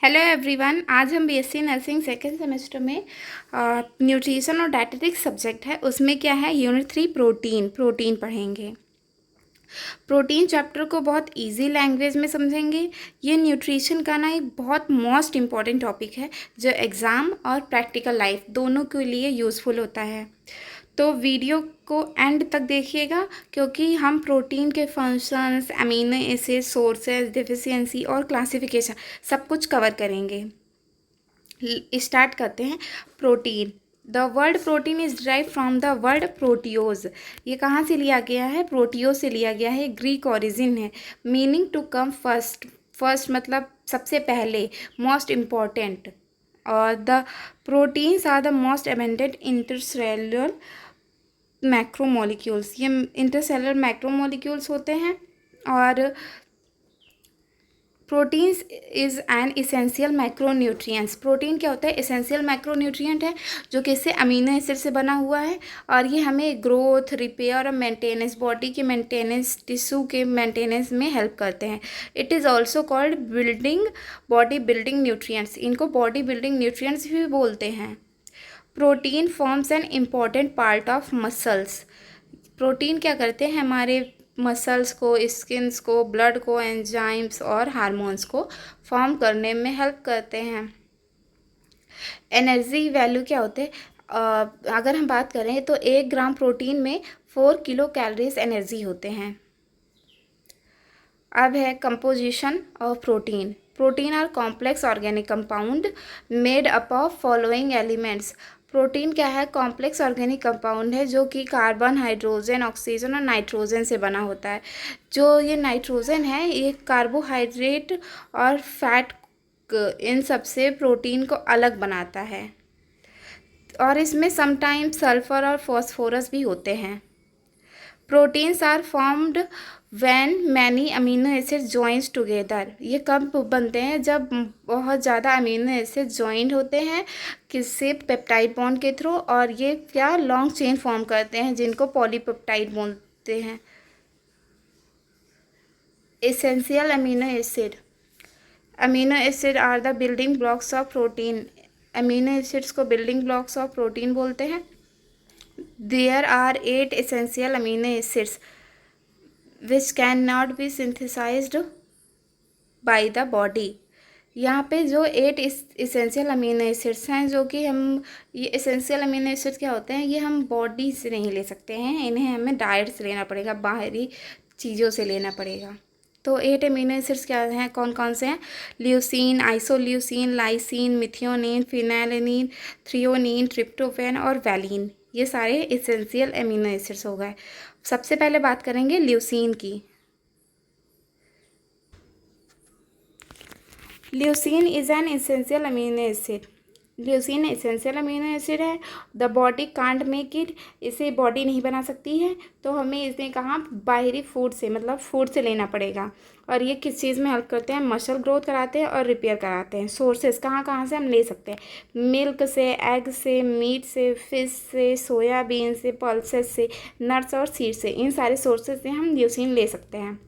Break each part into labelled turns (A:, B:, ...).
A: Hello everyone. आज हम BSc nursing second semester में न्यूट्रिशन और डाइटेटिक्स सब्जेक्ट है, उसमें क्या है यूनिट 3 प्रोटीन पढ़ेंगे। प्रोटीन चैप्टर को बहुत इजी लैंग्वेज में समझेंगे। ये न्यूट्रिशन का ना एक बहुत मोस्ट इम्पॉर्टेंट टॉपिक है जो एग्ज़ाम और प्रैक्टिकल लाइफ दोनों के लिए यूज़फुल होता है। तो वीडियो को एंड तक देखिएगा क्योंकि हम प्रोटीन के functions, amino acid, sources, deficiency और क्लासिफिकेशन सब कुछ कवर करेंगे। स्टार्ट करते हैं। Protein. The word protein is derive from the word proteios. ये कहाँ से लिया गया है? प्रोटियोज से लिया गया है। ग्रीक ओरिजिन है। Meaning to come first. First मतलब सबसे पहले, मोस्ट इम्पॉर्टेंट। और the proteins are the most abundant intercellular macromolecules. ये इंटरसेलुलर मैक्रोमोलिक्यूल्स होते हैं। और proteins is an essential macronutrients. Protein क्या होता है? इसेंशियल मैक्रोन्यूट्रिएंट है जो कि इससे अमीनो एसिड से बना हुआ है और ये हमें ग्रोथ, रिपेयर और मेंटेनेंस, बॉडी के मेंटेनेंस, टिश्यू के मेंटेनेंस में हेल्प करते हैं। It is also called body building nutrients. इनको बॉडी बिल्डिंग न्यूट्रिएंट्स भी बोलते हैं। Protein forms an important part of muscles. Protein क्या करते हैं? हमारे मसल्स को, स्किन्स को, ब्लड को, एंजाइम्स और हार्मोन्स को फॉर्म करने में हेल्प करते हैं। एनर्जी वैल्यू क्या होते हैं? अगर हम बात करें तो 1 ग्राम प्रोटीन में 4 किलो कैलोरीज एनर्जी होते हैं। अब है composition of protein. Protein are complex organic compound made up of following elements. Protein क्या है? कॉम्प्लेक्स ऑर्गेनिक कंपाउंड है जो कि कार्बन, हाइड्रोजन, ऑक्सीजन और नाइट्रोजन से बना होता है। जो ये नाइट्रोजन है ये कार्बोहाइड्रेट और फैट, इन सब से प्रोटीन को अलग बनाता है। और इसमें समटाइम्स सल्फर और फॉस्फोरस भी होते हैं। Proteins are formed when many amino acid joins together. ये कब बनते हैं? जब बहुत ज़्यादा अमीनो एसिड जॉइंट होते हैं किससे? पेप्टाइड बॉन्ड के थ्रू। और ये क्या लॉन्ग चेन फॉर्म करते हैं जिनको पॉलीपेप्टाइड बोलते हैं। Essential amino acid. Amino acid are the building blocks of protein. Amino acids को बिल्डिंग ब्लॉक्स ऑफ प्रोटीन बोलते हैं। There are 8 essential amino acids which cannot be synthesized by the body। यहाँ पे जो 8 इसेंशियल अमीनो एसिड्स हैं जो कि हम, ये इसेंशियल अमीनो एसिड्स क्या होते हैं? ये हम बॉडी से नहीं ले सकते हैं, इन्हें हमें डाइट से लेना पड़ेगा, बाहरी चीज़ों से लेना पड़ेगा। तो 8 अमीनो एसिड्स क्या हैं? कौन कौन से हैं? Leucine, isoleucine, lysine, methionine, फिनाइलिन, threonine, tryptophan और वैलिन। ये सारे इसेंशियल अमीनो एसिड्स हो गए। सबसे पहले बात करेंगे ल्यूसीन की। Leucine is an essential amino acid. Leucine essential amino acid है। The body can't make it. इसे बॉडी नहीं बना सकती है तो हमें इसे कहाँ? बाहरी फूड से, मतलब फूड से लेना पड़ेगा। और ये किस चीज़ में हेल्प करते हैं? मसल ग्रोथ कराते हैं और रिपेयर कराते हैं। सोर्सेस कहाँ कहाँ से हम ले सकते हैं? मिल्क से, एग से, मीट से, फिश से, सोयाबीन से, पल्सेस से, नट्स और सीड से। इन सारे सोर्सेज से हम ल्यूसीन ले सकते हैं।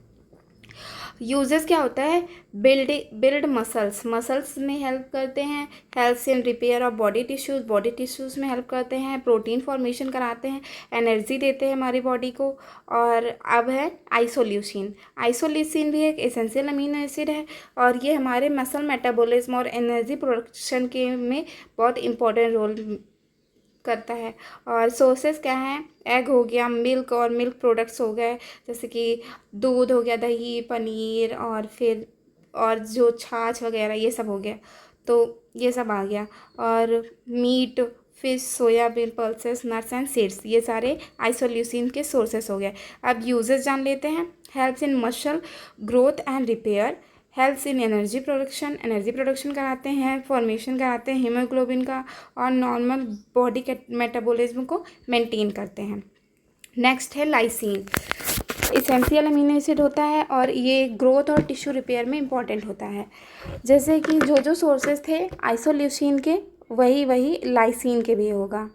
A: यूजेस क्या होता है? बिल्ड मसल्स में हेल्प करते हैं। Helps in repair of body tissues में हेल्प करते हैं। प्रोटीन फॉर्मेशन कराते हैं। एनर्जी देते हैं हमारी बॉडी को। और अब है आइसोल्यूसिन भी एक एसेंशियल अमीनो एसिड है और ये हमारे मसल मेटाबॉलिज्म और एनर्जी प्रोडक्शन के में बहुत इंपॉर्टेंट रोल करता है। और सोर्सेस क्या हैं? एग हो गया, मिल्क और मिल्क प्रोडक्ट्स हो गए, जैसे कि दूध हो गया, दही, पनीर और फिर और जो छाछ वगैरह ये सब हो गया, तो ये सब आ गया। और meat, fish, soybean, pulses, nuts and seeds, ये सारे आइसोल्यूसिन के सोर्सेस हो गए। अब यूजेस जान लेते हैं। Helps in muscle growth and repair, helps in energy production कराते हैं, फॉर्मेशन कराते हैं हीमोग्लोबिन का और नॉर्मल बॉडी के मेटाबॉलिज्म को मेंटेन करते हैं। नेक्स्ट है लाइसीन। इसेंशियल अमीनो एसिड होता है और ये ग्रोथ और टिश्यू रिपेयर में इंपॉर्टेंट होता है। जैसे कि जो सोर्सेज थे आइसोल्यूसिन के, वही लाइसीन के भी होगा।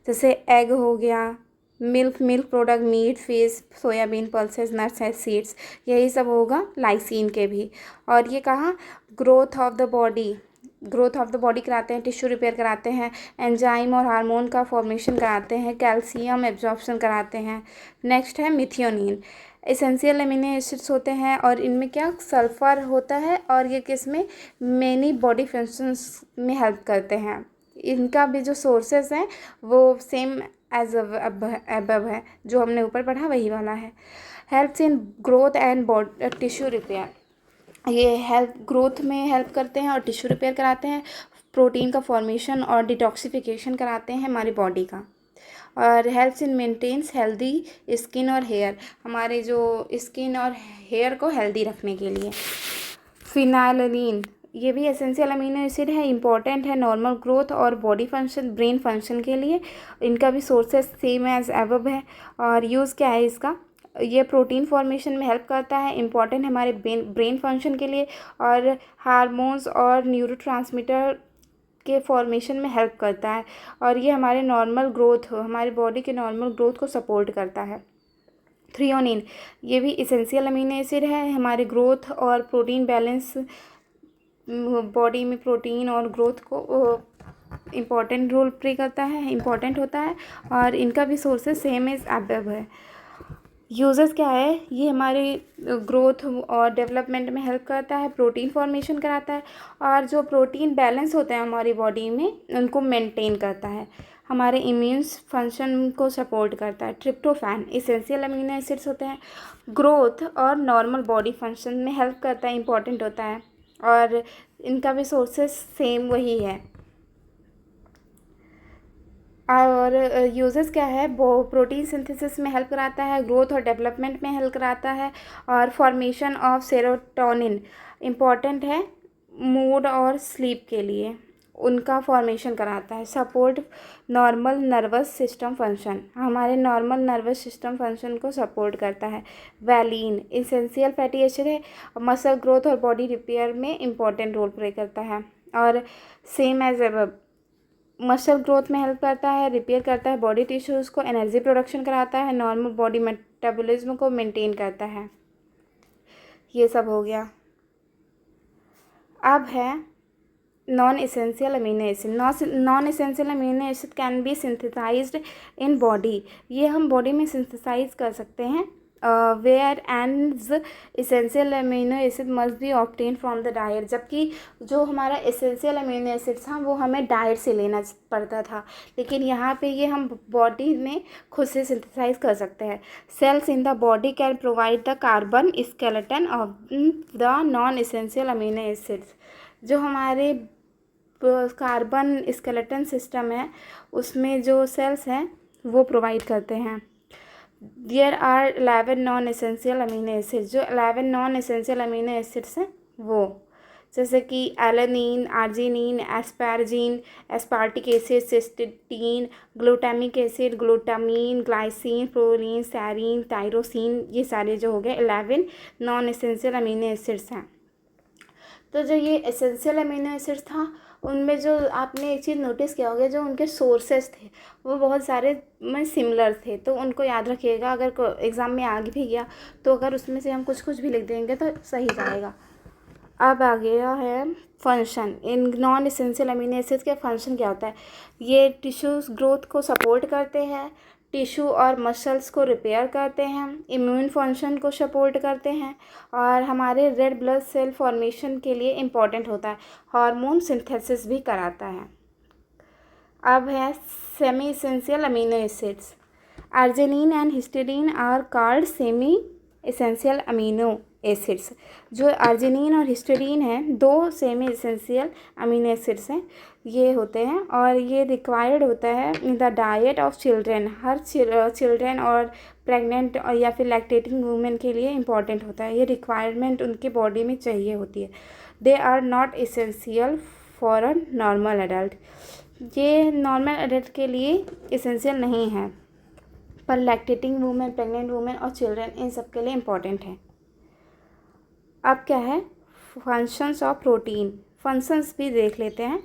A: जैसे एग हो गया, milk product, meat, fish, soybean, pulses, nuts and seeds, यही सब होगा लाइसिन के भी। और ये कहाँ, ग्रोथ ऑफ द बॉडी कराते हैं, टिश्यू रिपेयर कराते हैं, एंजाइम और हार्मोन का फॉर्मेशन कराते हैं, कैल्शियम एब्जॉर्प्शन कराते हैं। नेक्स्ट है मिथियोनिन। एसेंशियल अमीनो एसिड्स होते हैं और इनमें क्या सल्फर होता है और ये किस में मेनी बॉडी फंक्शंस में हेल्प करते हैं। इनका भी जो सोर्सेस हैं वो सेम एज अबव है, जो हमने ऊपर पढ़ा वही वाला है। Helps in growth and tissue repair, ये हेल्प ग्रोथ में हेल्प करते हैं और टिश्यू रिपेयर कराते हैं, प्रोटीन का फॉर्मेशन और डिटॉक्सिफिकेशन कराते हैं हमारी बॉडी का। और helps in maintains healthy skin और हेयर, हमारे जो स्किन और हेयर को हेल्दी रखने के लिए। फिनाइलिन, ये भी एसेंशियल अमीनो एसिड है, इंपॉर्टेंट है नॉर्मल ग्रोथ और बॉडी फंक्शन, ब्रेन फंक्शन के लिए। इनका भी सोर्सेस सेम एज एबव है। और यूज़ क्या है इसका, ये प्रोटीन फॉर्मेशन में हेल्प करता है, इंपॉर्टेंट है हमारे ब्रेन फंक्शन के लिए, और हार्मोन्स और न्यूरोट्रांसमीटर के फॉर्मेशन में हेल्प करता है। और ये हमारे नॉर्मल ग्रोथ, हमारी बॉडी के नॉर्मल ग्रोथ को सपोर्ट करता है। थ्रियोनिन, ये भी इसेंशियल अमीनो एसिड है, हमारे ग्रोथ और प्रोटीन बैलेंस, बॉडी में प्रोटीन और ग्रोथ को इम्पॉर्टेंट रोल प्ले करता है, इम्पॉर्टेंट होता है। और इनका भी सोर्सेस सेम एज अबव है। यूजेस क्या है, ये हमारे ग्रोथ और डेवलपमेंट में हेल्प करता है, प्रोटीन फॉर्मेशन कराता है, और जो प्रोटीन बैलेंस होते हैं हमारी बॉडी में उनको मेंटेन करता है, हमारे इम्यून फंक्शन को सपोर्ट करता है। ट्रिप्टोफैन इसेंशियल अमीनो एसिड्स होते हैं, ग्रोथ और नॉर्मल बॉडी फंक्शन में हेल्प करता है, इंपॉर्टेंट होता है। और इनका भी सोर्सेस सेम वही है। और यूजेस क्या है, वो प्रोटीन सिंथेसिस में हेल्प कराता है, ग्रोथ और डेवलपमेंट में हेल्प कराता है, और फॉर्मेशन ऑफ सेरोटोनिन इम्पॉर्टेंट है मूड और स्लीप के लिए, उनका फॉर्मेशन कराता है। Support normal nervous system function, हमारे नॉर्मल नर्वस सिस्टम फंक्शन को सपोर्ट करता है। वैलिन इसेंशियल फैटी एसिड है, मसल ग्रोथ और बॉडी रिपेयर में इम्पॉर्टेंट रोल प्ले करता है। और same as above, muscle growth में हेल्प करता है, रिपेयर करता है बॉडी टिश्यूज़ को, एनर्जी प्रोडक्शन कराता है, नॉर्मल बॉडी मेटाबॉलिज्म को मेंटेन करता है। ये सब हो गया। अब है non essential amino acid. Non essential amino acid can be synthesized in body, ये हम बॉडी में सिंथेसाइज कर सकते हैं। वेयर एंड essential amino acid must be obtain from the diet, जबकि जो हमारा एसेंशियल अमीनो एसिड था वो हमें डाइट से लेना पड़ता था, लेकिन यहाँ पे ये हम बॉडी में खुद से सिंथेसाइज कर सकते हैं। Cells in the body can provide the carbon skeleton of the non essential amino acids, जो हमारे कार्बन स्केलेटन सिस्टम है उसमें जो सेल्स हैं वो प्रोवाइड करते हैं। There are 11 non essential amino acids, जो 11 नॉन एसेंशियल अमीनो एसिड्स हैं वो, जैसे कि alanine, arginine, asparagine, aspartic acid, cysteine, glutamic acid, glutamine, glycine, proline, serine, tyrosine, ये सारे जो हो गए 11 नॉन एसेंशियल अमीनो एसिड्स हैं। तो जो ये एसेंशियल अमीनो एसिड्स था उनमें जो आपने एक चीज़ नोटिस किया होगा, जो उनके सोर्सेस थे वो बहुत सारे में सिमिलर थे, तो उनको याद रखिएगा। अगर एग्ज़ाम में आ भी गया तो अगर उसमें से हम कुछ भी लिख देंगे तो सही जाएगा। अब आ गया है function. In non essential amino acids के फंक्शन क्या होता है, ये टिश्यूज़ ग्रोथ को सपोर्ट करते हैं, टिश्यू और मसल्स को रिपेयर करते हैं, इम्यून फंक्शन को सपोर्ट करते हैं, और हमारे रेड ब्लड सेल फॉर्मेशन के लिए इम्पॉर्टेंट होता है, हार्मोन सिंथेसिस भी कराता है। अब है semi essential amino acids. Arginine and histidine are called semi essential amino acids. जो आर्जिनिन और हिस्टीडीन हैं, दो सेमी एसेंशियल अमीनो एसिड्स हैं, ये होते हैं, और ये रिक्वायर्ड होता है in the diet of children, her children और प्रेग्नेंट या फिर लैक्टेटिंग वूमेन के लिए इम्पॉर्टेंट होता है, ये रिक्वायरमेंट उनकी बॉडी में चाहिए होती है। They are not essential for a normal adult, ये नॉर्मल एडल्ट के लिए एसेंशियल नहीं है, पर लैक्टेटिंग वूमेन, प्रेग्नेंट वूमेन और चिल्ड्रन इन सब के लिए इम्पॉर्टेंट है। अब क्या है फंक्शंस ऑफ प्रोटीन, फंक्शंस भी देख लेते हैं।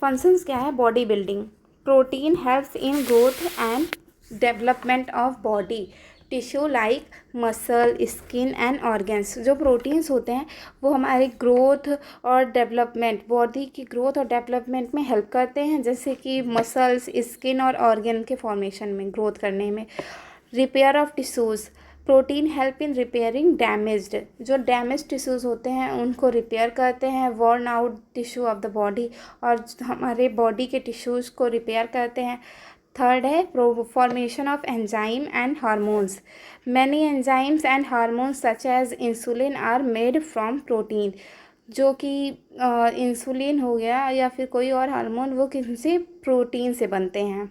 A: फंक्शंस क्या है, body building, protein helps in growth and development of body tissue like muscle, skin and organs. जो प्रोटीन्स होते हैं वो हमारी ग्रोथ और डेवलपमेंट, बॉडी की ग्रोथ और डेवलपमेंट में हेल्प करते हैं, जैसे कि मसल्स, स्किन और ऑर्गन के फॉर्मेशन में, ग्रोथ करने में। Repair of tissues, protein help in repairing damaged, जो डैमेज टिश्यूज़ होते हैं उनको रिपेयर करते हैं। Worn out tissue of the body, और हमारे बॉडी के टिश्यूज़ को रिपेयर करते हैं। थर्ड है formation of enzyme and hormones. Many enzymes and hormones such as insulin are made from protein, जो कि इंसुलिन हो गया या फिर कोई और हार्मोन, वो किसी प्रोटीन से बनते हैं।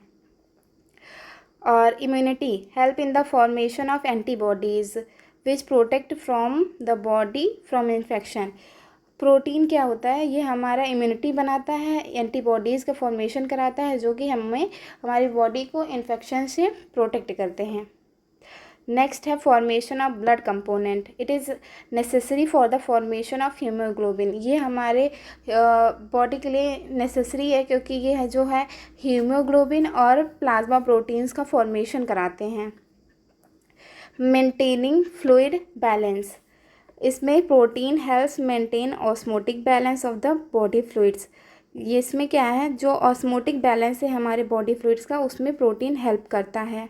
A: और immunity help in the formation of antibodies which protect from the body from infection. Protein क्या होता है, ये हमारा इम्यूनिटी बनाता है, एंटीबॉडीज़ का फॉर्मेशन कराता है, जो कि हमें, हमारी बॉडी को इन्फेक्शन से प्रोटेक्ट करते हैं। नेक्स्ट है formation of blood component. It is necessary for the formation of haemoglobin. ये हमारे बॉडी के लिए नेसेसरी है, क्योंकि ये है जो है हीमोग्लोबिन और प्लाज्मा प्रोटीन्स का फॉर्मेशन कराते हैं। मेंटेनिंग फ्लूइड बैलेंस, इसमें protein helps maintain osmotic balance of the body fluids. ये इसमें क्या है, जो ऑस्मोटिक बैलेंस है हमारे बॉडी फ्लूइड्स का, उसमें प्रोटीन हेल्प करता है।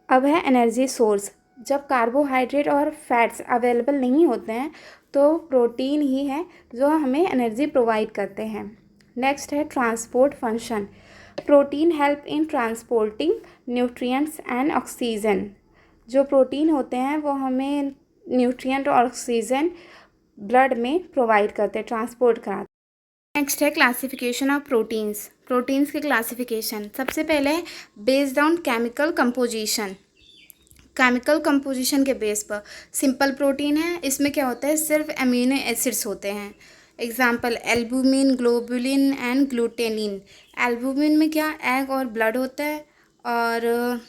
A: अब है एनर्जी सोर्स। जब कार्बोहाइड्रेट और फैट्स अवेलेबल नहीं होते हैं तो प्रोटीन ही है जो हमें एनर्जी प्रोवाइड करते हैं। नेक्स्ट है transport function. Protein help in transporting nutrients and oxygen. जो प्रोटीन होते हैं वो हमें न्यूट्रिएंट और ऑक्सीजन ब्लड में प्रोवाइड करते हैं, ट्रांसपोर्ट कराते हैं। नेक्स्ट है क्लासिफिकेशन ऑफ प्रोटीन्स। प्रोटीन्स की क्लासिफिकेशन, सबसे पहले है based on chemical composition. Chemical composition के बेस पर सिंपल प्रोटीन है, इसमें क्या होता है, सिर्फ अमीनो एसिड्स होते हैं। Example albumin, globulin and glutenin. Albumin में क्या, एग और ब्लड होता है, और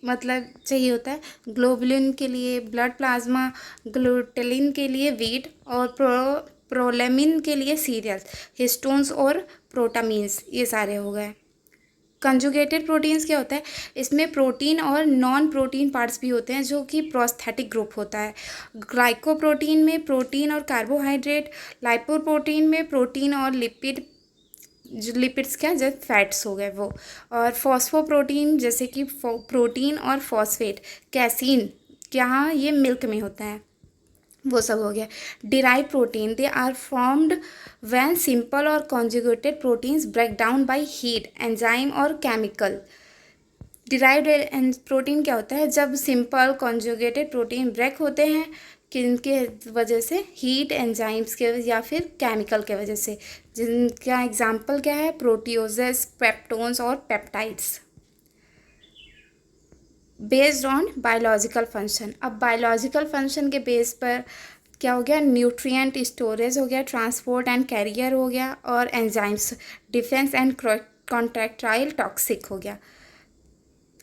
A: मतलब चाहिए होता है। ग्लोबुलिन के लिए ब्लड प्लाज्मा, ग्लूटेलिन के लिए वीट, और प्रोलेमिन के लिए सीरियल्स, हिस्टोन्स और प्रोटामीन्स, ये सारे हो गए। कंजुगेटेड प्रोटीन्स क्या होता है, इसमें प्रोटीन और नॉन प्रोटीन पार्ट्स भी होते हैं, जो कि प्रोस्थेटिक ग्रुप होता है। ग्लाइकोप्रोटीन में प्रोटीन और कार्बोहाइड्रेट, लाइपोप्रोटीन में प्रोटीन और लिपिड, लिपिड्स क्या, जैसे फैट्स हो गए वो, और फॉस्फोप्रोटीन जैसे कि प्रोटीन और फॉस्फेट, कैसीन, क्या ये मिल्क में होता है, वो सब हो गया। Derive protein, they are formed when simple और conjugated proteins break down by heat, enzyme और केमिकल। डिराइव्ड प्रोटीन क्या होता है, जब सिंपल कॉन्जुगेटेड प्रोटीन ब्रेक होते हैं, किनके वजह से, हीट, एंजाइम्स के या फिर केमिकल के वजह से, जिनका एग्जाम्पल क्या है, प्रोटियोजेस, पेप्टोन्स और peptides. Based on biological function. अब बायोलॉजिकल फंक्शन के बेस पर क्या हो गया, न्यूट्रिएंट स्टोरेज हो गया, ट्रांसपोर्ट एंड कैरियर हो गया, और enzymes defence and contractile toxic हो गया।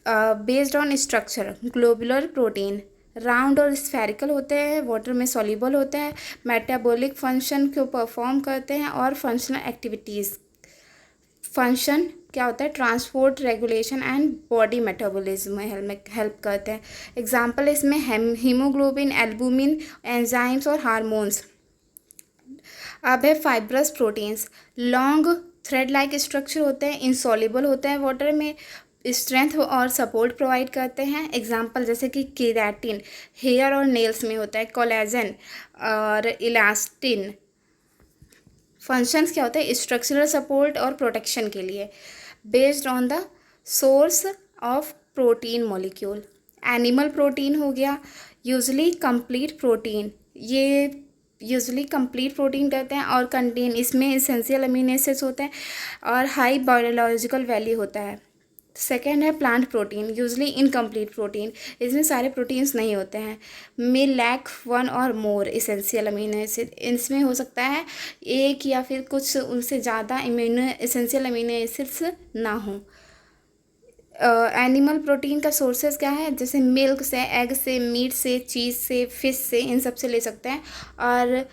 A: Based on structure, globular protein round और स्फेरिकल होते हैं, वाटर में सॉल्युबल होते हैं, मेटाबॉलिक फंक्शन को परफॉर्म करते हैं, और फंक्शनल एक्टिविटीज़। फंक्शन क्या होता है, transport, regulation and body metabolism में हेल्प करते हैं। एग्जाम्पल इसमें हीमोग्लोबिन, एल्बुमिन, एंजाइम्स और हार्मोन्स। अब है fibrous proteins. Long thread like structure होते हैं, इनसॉल्युबल होते हैं वाटर में, स्ट्रेंथ और सपोर्ट प्रोवाइड करते हैं। एग्जाम्पल जैसे कि केराटिन हेयर और नेल्स में होता है, कोलेजन और इलास्टिन। फंक्शंस क्या होते हैं, स्ट्रक्चरल सपोर्ट और प्रोटेक्शन के लिए। Based on the source of protein molecule. Animal protein हो गया, यूजली कंप्लीट प्रोटीन, ये यूजली कंप्लीट प्रोटीन कहते हैं, और कंटेन, इसमें एसेंशियल अमीनो एसिड्स होते हैं और हाई बायोलॉजिकल वैल्यू होता है। सेकेंड है plant protein, usually incomplete protein, इसमें सारे प्रोटीन्स नहीं होते हैं। मे लैक वन और मोर एसेंशियल अमीनो एसिड, इसमें हो सकता है एक या फिर कुछ उनसे ज़्यादा एसेंशियल अमीनो एसिड्स ना हों। एनिमल प्रोटीन का सोर्सेज क्या है, जैसे मिल्क से, एग से, मीट से, चीज़ से, फिश से, इन सब से ले सकते हैं। और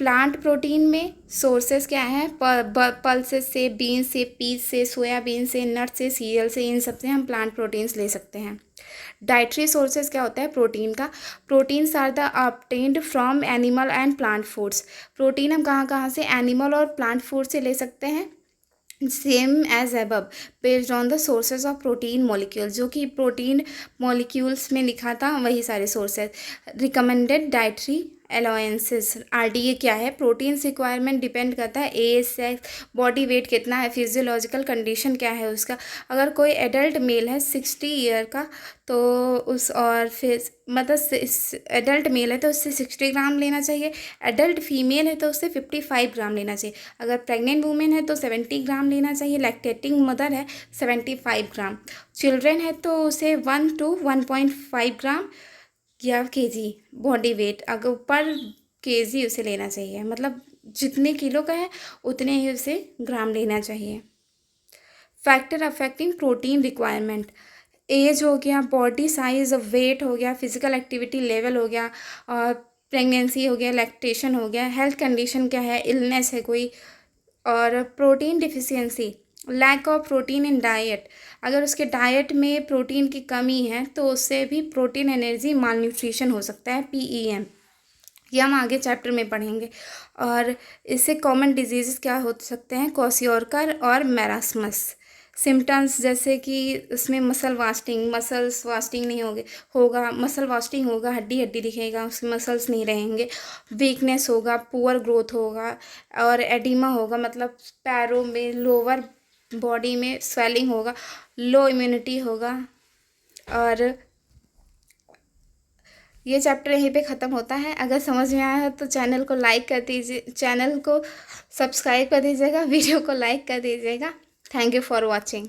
A: प्लांट प्रोटीन में सोर्सेज क्या है, पल्सेस से, बीन्स से, पीस से, सोयाबीन से, नट से, सीरियल से, इन सब से हम प्लांट प्रोटीन्स ले सकते हैं। डाइटरी सोर्सेज क्या होता है प्रोटीन का, proteins are the obtained from animal and plant foods. Protein हम कहाँ कहाँ से, एनिमल और प्लांट फूड से ले सकते हैं। Same as above based on the sources of protein molecules, जो कि प्रोटीन मॉलिक्यूल्स में लिखा था वही सारे sources. Recommended dietary allowances, RDA क्या है, प्रोटीन रिक्वायरमेंट डिपेंड करता है एज, सेक्स, बॉडी वेट कितना है, फिजियोलॉजिकल कंडीशन क्या है उसका। अगर कोई एडल्ट मेल है 60 ईयर का तो उस, और फिर मतलब एडल्ट मेल है तो उससे 60 ग्राम लेना चाहिए, एडल्ट फीमेल है तो उससे 55 ग्राम लेना चाहिए, अगर प्रेग्नेंट वुमेन है तो 70 ग्राम लेना चाहिए, लैक्टेटिंग मदर है 75 ग्राम, चिल्ड्रेन है तो उसे 1 to 1.5 ग्राम या केजी बॉडी वेट अगर पर केजी उसे लेना चाहिए, मतलब जितने किलो का है उतने ही उसे ग्राम लेना चाहिए। Factor affecting protein requirement, age हो गया, बॉडी साइज, वेट हो गया, फिजिकल एक्टिविटी लेवल हो गया, और प्रेगनेंसी हो गया, लैक्टेशन हो गया, हेल्थ कंडीशन क्या है, इलनेस है कोई, और protein deficiency, lack of protein in diet, अगर उसके डाइट में प्रोटीन की कमी है तो उससे भी प्रोटीन एनर्जी माल न्यूट्रिशन हो सकता है, PEM, ये हम आगे चैप्टर में पढ़ेंगे। और इससे कॉमन डिजीज़ क्या हो सकते हैं, क्वाशियोरकर और मैरास्मस। सिम्टम्स जैसे कि उसमें मसल्स वास्टिंग नहीं होगा, मसल वास्टिंग होगा, हड्डी हड्डी दिखेगा, उसके मसल्स नहीं रहेंगे, वीकनेस होगा, पुअर ग्रोथ होगा, और एडिमा होगा, मतलब पैरों में, लोअर बॉडी में स्वेलिंग होगा, लो इम्यूनिटी होगा। और ये चैप्टर यहीं पे ख़त्म होता है। अगर समझ में आया हो तो चैनल को लाइक कर दीजिए, चैनल को सब्सक्राइब कर दीजिएगा, वीडियो को लाइक कर दीजिएगा। Thank you for watching.